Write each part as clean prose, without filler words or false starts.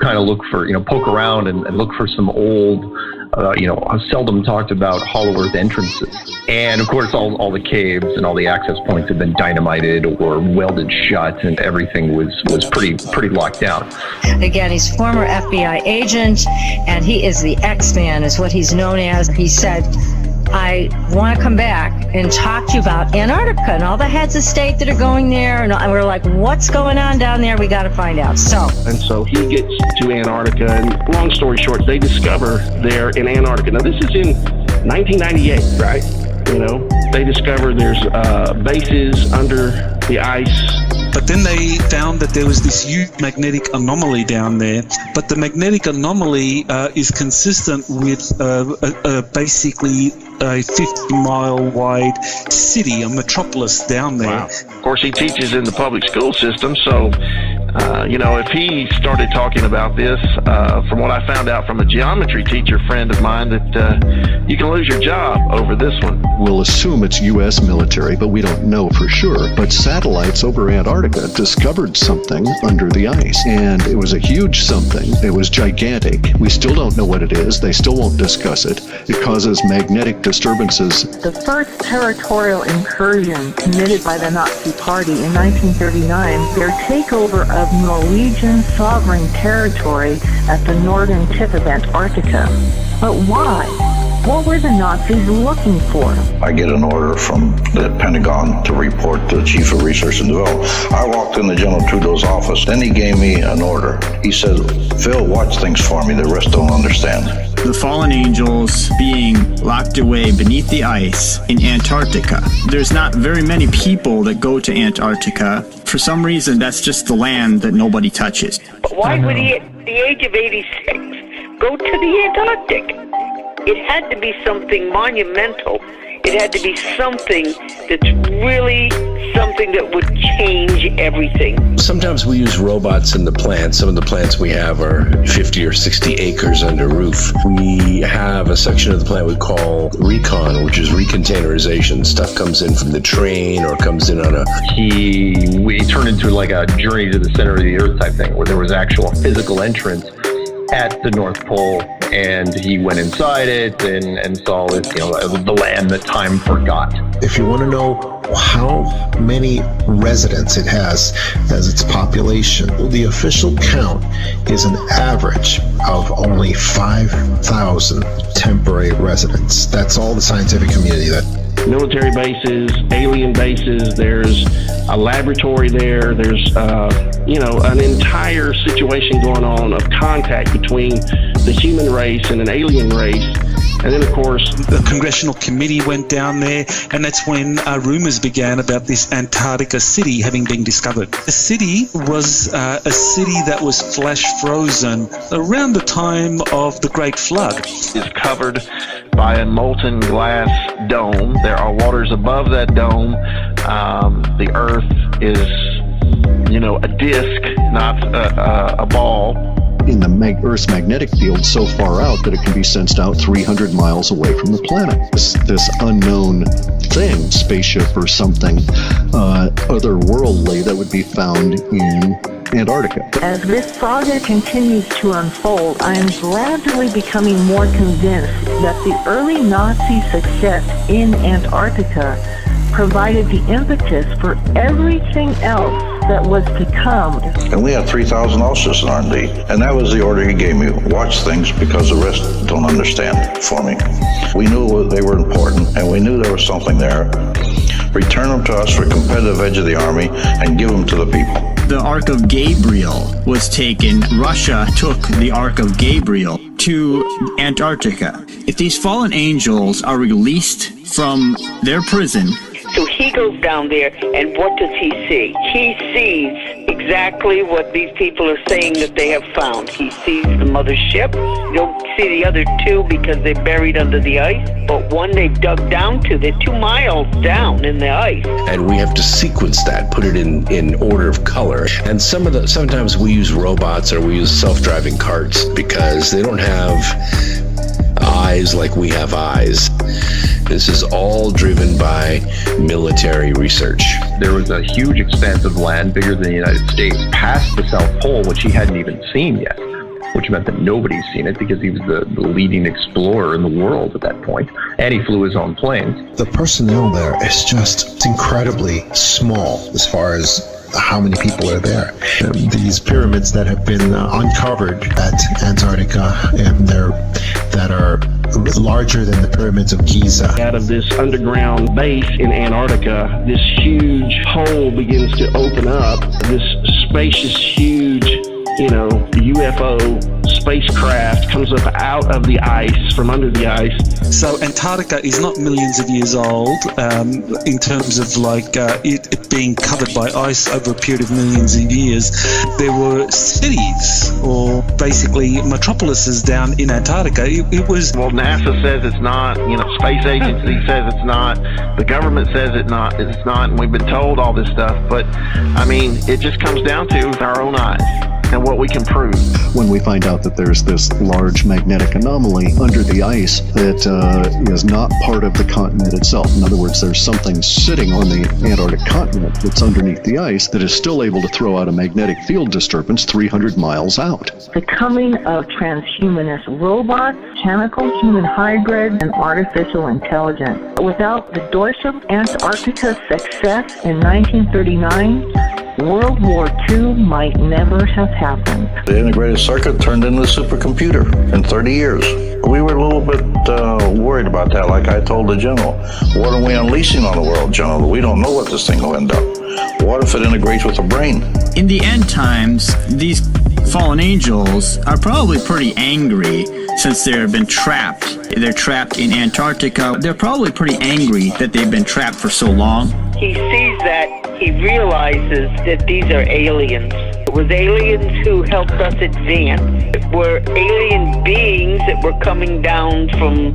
kind of look for, poke around and look for some old, seldom talked about hollow earth entrances. And of course, all the caves and all the access points have been dynamited or welded shut, and everything was pretty locked down. Again, he's former FBI agent, and he is the X-Man, is what he's known as. He said, I want to come back and talk to you about Antarctica and all the heads of state that are going there. And we're like, what's going on down there? We got to find out. So he gets to Antarctica, and long story short, they discover there in Antarctica. Now, this is in 1998, right? They discover there's bases under the ice. But then they found that there was this huge magnetic anomaly down there. But the magnetic anomaly is consistent with basically a 50-mile wide city, a metropolis down there. Wow. Of course, he teaches in the public school system, so if he started talking about this, from what I found out from a geometry teacher friend of mine, that you can lose your job over this one. We'll assume it's U.S. military, but we don't know for sure. But satellites over Antarctica discovered something under the ice, and it was a huge something. It was gigantic. We still don't know what it is. They still won't discuss it. It causes magnetic disturbances. The first territorial incursion committed by the Nazi Party in 1939, their takeover of Norwegian sovereign territory at the northern tip of Antarctica. But why? What were the Nazis looking for? I get an order from the Pentagon to report to the Chief of Research and Development. I walked into General Trudeau's office. Then he gave me an order. He said, Phil, watch things for me. The rest don't understand. The fallen angels being locked away beneath the ice in Antarctica. There's not very many people that go to Antarctica. For some reason, that's just the land that nobody touches. But why would he, at the age of 86, go to the Antarctic? It had to be something monumental. It had to be something that's really something that would change everything. Sometimes we use robots in the plants. Some of the plants we have are 50 or 60 acres under roof. We have a section of the plant we call recon, which is recontainerization. Stuff comes in from the train or comes in on we turned into like a journey to the center of the earth type thing, where there was actual physical entrance at the North Pole, and he went inside it and saw it, the land that time forgot. If you want to know how many residents it has as its population, the official count is an average of only 5,000 temporary residents. That's all the scientific community Military bases, alien bases, there's a laboratory there, there's, an entire situation going on of contact between the human race and an alien race. And then, of course, the Congressional Committee went down there, and that's when rumors began about this Antarctica city having been discovered. The city was a city that was flash frozen around the time of the Great Flood. It's covered by a molten glass dome. There are waters above that dome. The Earth is, a disc, not a ball. In the Earth's magnetic field so far out that it can be sensed out 300 miles away from the planet. This unknown thing, spaceship or something otherworldly that would be found in Antarctica. As this saga continues to unfold, I am gradually becoming more convinced that the early Nazi success in Antarctica provided the impetus for everything else that was to come. And we had 3,000 officers in R&D. And that was the order he gave me. Watch things because the rest don't understand for me. We knew they were important, and we knew there was something there. Return them to us for a competitive edge of the Army and give them to the people. The Ark of Gabriel was taken. Russia took the Ark of Gabriel to Antarctica. If these fallen angels are released from their prison, so he goes down there, and what does he see? He sees exactly what these people are saying that they have found. He sees the mothership. You don't see the other two because they're buried under the ice, but one they've dug down to. They're 2 miles down in the ice. And we have to sequence that, put it in order of color. And sometimes we use robots or we use self-driving carts because they don't have eyes like we have eyes. This is all driven by military research. There was a huge expanse of land, bigger than the United States, past the South Pole, which he hadn't even seen yet. which meant that nobody's seen it because he was the leading explorer in the world at that point, and he flew his own planes. The personnel there is just incredibly small as far as how many people are there. These pyramids that have been uncovered at Antarctica, and that are larger than the pyramids of Giza. Out of this underground base in Antarctica, this huge hole begins to open up. This spacious, huge, UFO spacecraft comes up out of the ice, from under the ice. So Antarctica is not millions of years old in terms of it being covered by ice over a period of millions of years. There were cities, or basically metropolises down in Antarctica. It was... Well, NASA says it's not, space agency says it's not, the government says it's not, and we've been told all this stuff, but it just comes down to our own eyes and what we can prove. When we find out that there's this large magnetic anomaly under the ice that is not part of the continent itself. In other words, there's something sitting on the Antarctic continent that's underneath the ice that is still able to throw out a magnetic field disturbance 300 miles out. The coming of transhumanist robots, mechanical human hybrids, and artificial intelligence. Without the Deutsche Antarctica success in 1939, World War II might never have happened. The integrated circuit turned into a supercomputer in 30 years. We were a little bit worried about that, like I told the general. What are we unleashing on the world, General? We don't know what this thing will end up. What if it integrates with the brain? In the end times, these fallen angels are probably pretty angry since they've been trapped. They're trapped in Antarctica. They're probably pretty angry that they've been trapped for so long. He sees that. He realizes that these are aliens. It was aliens who helped us advance. It were alien beings that were coming down from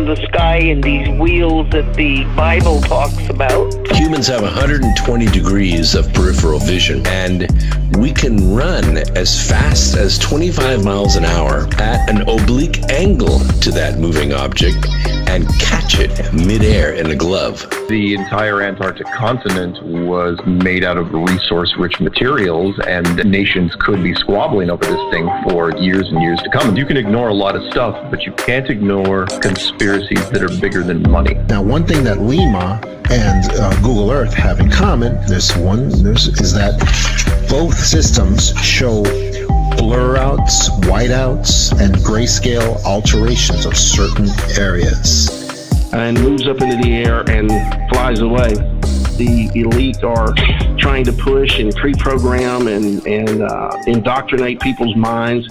the sky in these wheels that the Bible talks about. Humans have 120 degrees of peripheral vision, and we can run as fast as 25 miles an hour at an oblique angle to that moving object and catch it midair in a glove. The entire Antarctic continent was made out of resource-rich materials, and nations could be squabbling over this thing for years and years to come. You can ignore a lot of stuff, but you can't ignore conspiracies that are bigger than money. Now, one thing that Lima and Google Earth have in common, is that both systems show blur outs, whiteouts, and grayscale alterations of certain areas. And moves up into the air and flies away. The elite are trying to push and pre-program and indoctrinate people's minds